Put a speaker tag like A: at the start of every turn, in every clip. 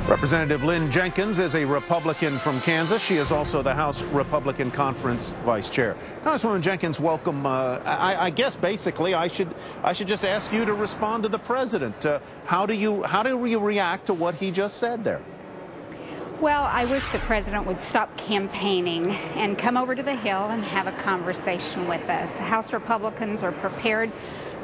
A: Representative Lynn Jenkins is a Republican from Kansas. She is also the House Republican Conference Vice Chair. Congresswoman Jenkins, welcome. I guess basically I should just ask you to respond to the president. How do you react to what he just said there?
B: Well, I wish the president would stop campaigning and come over to the Hill and have a conversation with us. House Republicans are prepared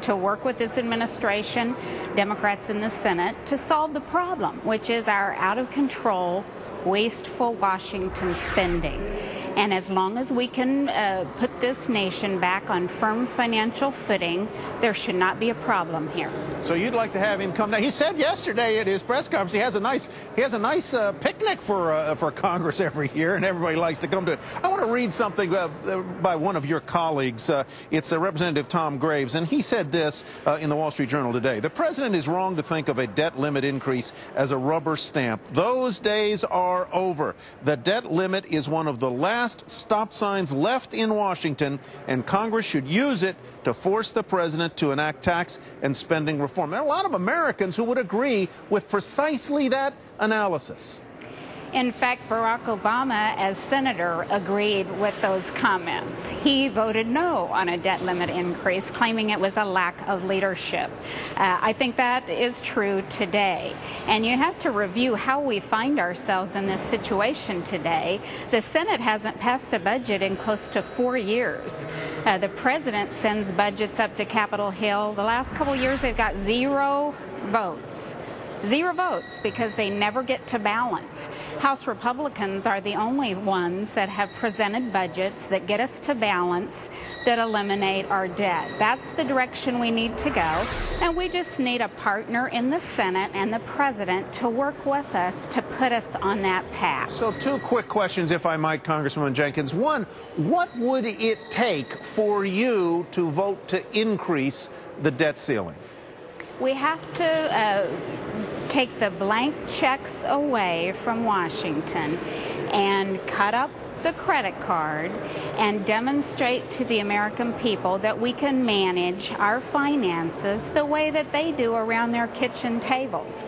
B: to work with this administration, Democrats in the Senate, to solve the problem, which is our out-of-control, wasteful Washington spending. And as long as we can put this nation back on firm financial footing, there should not be a problem here.
A: So you'd like to have him come down? He said yesterday at his press conference he has a nice picnic for Congress every year, and everybody likes to come to it. I want to read something by one of your colleagues. It's Representative Tom Graves, and he said this in the Wall Street Journal today. The president is wrong to think of a debt limit increase as a rubber stamp. Those days are over. The debt limit is one of the last stop signs left in Washington, and Congress should use it to force the president to enact tax and spending reform. There are a lot of Americans who would agree with precisely that analysis.
B: In fact, Barack Obama, as senator, agreed with those comments. He voted no on a debt limit increase, claiming it was a lack of leadership. I think that is true today. And you have to review how we find ourselves in this situation today. The Senate hasn't passed a budget in close to 4 years. The president sends budgets up to Capitol Hill. The last couple years, they've got 0 votes. 0 votes because they never get to balance. House Republicans are the only ones that have presented budgets that get us to balance, that eliminate our debt. That's the direction we need to go, and we just need a partner in the Senate and the president to work with us to put us on that path.
A: So 2 quick questions, if I might, Congresswoman Jenkins. One, what would it take for you to vote to increase the debt ceiling?
B: We have to take the blank checks away from Washington and cut up the credit card and demonstrate to the American people that we can manage our finances the way that they do around their kitchen tables.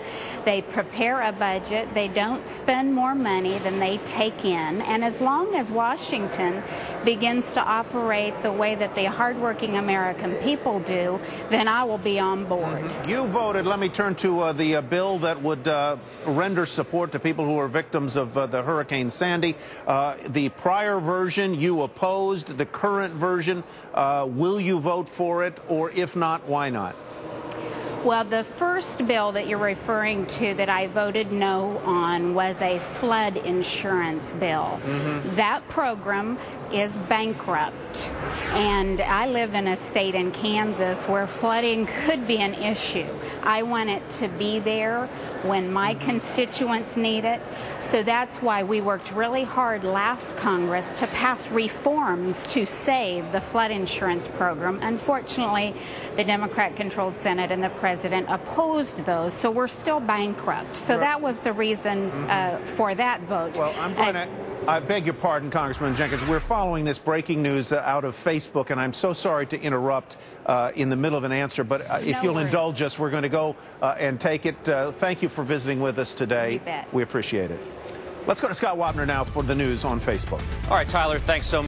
B: They prepare a budget, they don't spend more money than they take in, and as long as Washington begins to operate the way that the hardworking American people do, then I will be on board.
A: You voted, let me turn to the bill that would render support to people who are victims of the Hurricane Sandy. The prior version you opposed, the current version, will you vote for it, or if not, why not?
B: Well, the first bill that you're referring to that I voted no on was a flood insurance bill. That program is bankrupt, and I live in a state in Kansas where flooding could be an issue. I want it to be there when my constituents need it, so that's why we worked really hard last Congress to pass reforms to save the flood insurance program. Unfortunately, the Democrat-controlled Senate and the president opposed those, so we're still bankrupt. So that was the reason for that vote.
A: Well, I beg your pardon, Congressman Jenkins. We're following this breaking news out of Facebook, and I'm so sorry to interrupt in the middle of an answer, but if you'll indulge us, we're going to go and take it. Thank you for visiting with us today.
B: You bet.
A: We appreciate it. Let's go to Scott Wapner now for the news on Facebook.
C: All right, Tyler, thanks so much.